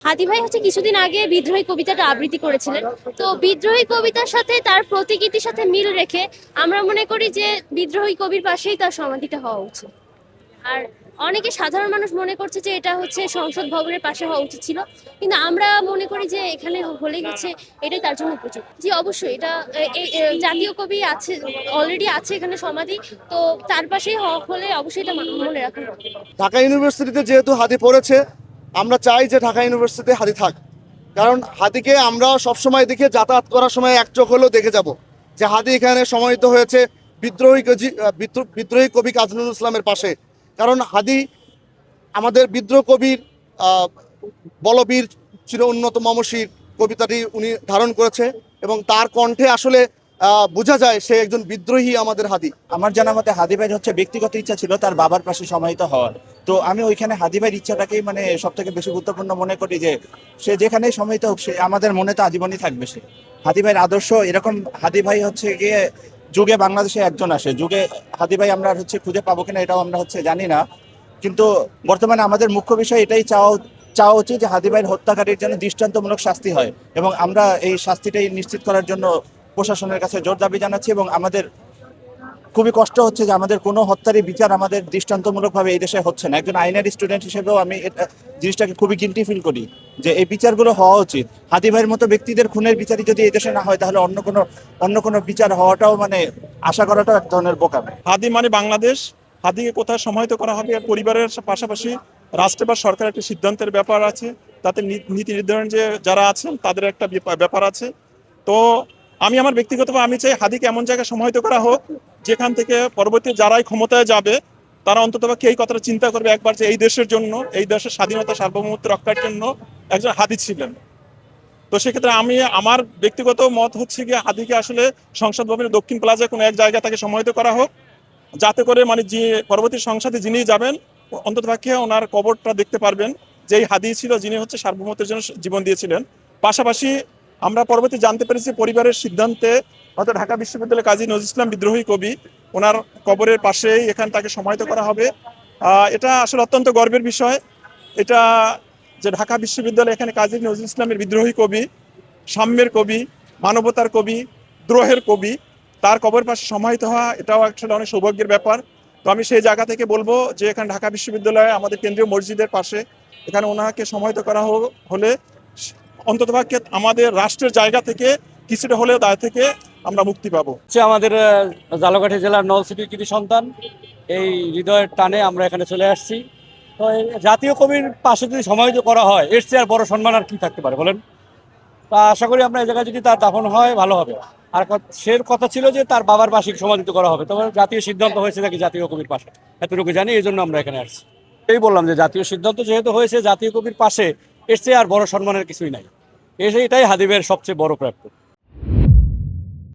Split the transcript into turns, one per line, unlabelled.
হাদি ভাই হচ্ছে কিছুদিন আগে বিদ্রোহী কবিতাটা আবৃত্তি করেছিলেন। তো বিদ্রোহী কবিতার সাথে তার প্রতীকীতির সাথে মিল রেখে আমরা মনে করি যে বিদ্রোহী কবির পাশেই তার সমাধিটা হওয়া উচিত। আর অনেকে সাধারণ মানুষ মনে করছে যে এটা হচ্ছে সংসদ ভবনের পাশে হওয়া উচিত ছিল, কিন্তু আমরা মনে করি যে এখানে হলেই হচ্ছে এটাই তার জন্য উপযুক্ত। জি অবশ্যই এটা জাতীয় কবি আছে, অলরেডি আছে এখানে সমাধি, তো তার পাশেই হলে অবশ্যই এটা মনে রাখা হবে।
ঢাকা ইউনিভার্সিটিতে যেহেতু হাদি পড়েছে, আমরা চাই যে ঢাকা ইউনিভার্সিটিতে হাদি থাক। কারণ হাদিকে আমরা সবসময় দেখে যাতায়াত করার সময় এক চোখ হলেও দেখে যাব যে হাদি এখানে সমাহিত হয়েছে বিদ্রোহী কবি কাজী নজরুল ইসলামের পাশে। কারণ হাদি আমাদের বিদ্রোহ কবির বলবীর চির উন্নত মমশির কবিতাটি উনি ধারণ করেছে, এবং তার কণ্ঠে আসলে বোঝা যায় সে একজন বিদ্রোহী আমাদের হাদি।
আমার জানা মতে হাদি ভাইয়ের হচ্ছে ব্যক্তিগত ইচ্ছা ছিল তার বাবার পাশে সমাহিত হওয়ার। তো আমি ওইখানে হাদি ভাইয়ের ইচ্ছাটাকেই মানে সব থেকে বেশি গুরুত্বপূর্ণ মনে করি, যে সে যেখানেই সমাহিত হোক সে আমাদের মনে তো আজীবনই থাকবে। সে হাদি ভাইয়ের আদর্শ এরকম। হাদি ভাই হচ্ছে গিয়ে যুগে বাংলাদেশে একজন আসে, যুগে হাদি ভাই আমরা হচ্ছে খুঁজে পাবো কিনা এটাও আমরা হচ্ছে জানি না। কিন্তু বর্তমানে আমাদের মুখ্য বিষয় এটাই চাওয়া উচিত যে হাদি ভাইয়ের হত্যাকারীর জন্য দৃষ্টান্তমূলক শাস্তি হয়, এবং আমরা এই শাস্তিটাই নিশ্চিত করার জন্য প্রশাসনের কাছে জোর দাবি জানাচ্ছি। এবং আমাদের খুবই কষ্ট হচ্ছে যে আমাদের কোনো হত্যারই বিচার আমাদের দৃষ্টান্তমূলকভাবে এই দেশে হচ্ছে না। একজন আইনের স্টুডেন্ট হিসেবেও আমি জিনিসটাকে খুবই গিল্টি ফিল করি যে এই বিচারগুলো হওয়া উচিত। হাদি ভাইয়ের মতো ব্যক্তিদের খুনের বিচারই যদি এই দেশে না হয়, তাহলে অন্য কোনো বিচার হওয়াটাও মানে আশা করাটাও এক ধরনের বোকামি।
হাদি মানে বাংলাদেশ। হাদিকে কোথায় সমাহিত করা হবে আর পরিবারের পাশাপাশি রাষ্ট্র বা সরকারের একটা সিদ্ধান্তের ব্যাপার আছে, তাতে নীতি নির্ধারণ যে যারা আছেন তাদের একটা ব্যাপার আছে। তো আমি আমার ব্যক্তিগতভাবে আমি চাই হাদিকে এমন জায়গায় সমাহিত করা হোক যেখান থেকে পরবর্তী যারাই ক্ষমতায় যাবে তারা অন্ততপক্ষে এই কথাটা চিন্তা করবে একবার যে এই দেশের জন্য, এই দেশের স্বাধীনতা সার্বভৌমত্ব রক্ষার জন্য একজন হাদি ছিলেন। তো সেক্ষেত্রে আমি আমার ব্যক্তিগত মত হচ্ছে গিয়ে হাদিকে আসলে সংসদ ভবনের দক্ষিণ প্লাজায় কোনো এক জায়গায় তাকে সমাহিত করা হোক, যাতে করে মানে যে পরবর্তী সংসদে যিনি যাবেন অন্ততপক্ষে ওনার কবরটা দেখতে পারবেন যে এই হাদি ছিল যিনি হচ্ছে সার্বভৌমত্বের জন্য জীবন দিয়েছিলেন। পাশাপাশি আমরা পরবর্তী জানতে পেরেছি পরিবারের সিদ্ধান্তে হয়তো ঢাকা বিশ্ববিদ্যালয়ের কাজী নজরুল ইসলাম বিদ্রোহী কবি ওনার কবরের পাশেই এখানে তাকে সমাহিত করা হবে। এটা আসলে অত্যন্ত গর্বের বিষয় এটা, যে ঢাকা বিশ্ববিদ্যালয় এখানে কাজী নজরুল ইসলামের বিদ্রোহী কবি, সাম্যের কবি, মানবতার কবি, দ্রোহের কবি, তার কবর পাশে সমাহিত হওয়া এটাও আসলে অনেক সৌভাগ্যের ব্যাপার। তো আমি সেই জায়গা থেকে বলবো যে এখানে ঢাকা বিশ্ববিদ্যালয়ে আমাদের কেন্দ্রীয় মসজিদের পাশে এখানে ওনাকে সমাহিত করা হলে অন্ততপক্ষে আমাদের রাষ্ট্রের জায়গা থেকে কিছুটা হলেও দায় থেকে আমরা মুক্তি পাবো।
আমাদের ঝালকাঠি জেলার নলছিটির কৃতি সন্তান, এই হৃদয়ের টানে আমরা এখানে চলে আসছি। তো এই জাতীয় কবির পাশে যদি সমাহিত করা হয়, এর চেয়ে আর বড় সম্মান আর কি থাকতে পারে বলেন। তা আশা করি আমরা এই জায়গায় যদি তার দাফন হয় ভালো হবে। আর সে কথা ছিল যে তার বাবার পাশে সমাহিত করা হবে, তবে জাতীয় সিদ্ধান্ত হয়েছে নাকি জাতীয় কবির পাশে, এতটুকু জানি, এই জন্য আমরা এখানে আসছি। এই বললাম যে জাতীয় সিদ্ধান্ত যেহেতু হয়েছে জাতীয় কবির পাশে, এর চেয়ে আর বড় সম্মানের কিছুই নাই। এটাই হাদিবের সবচেয়ে বড় প্রাপ্য।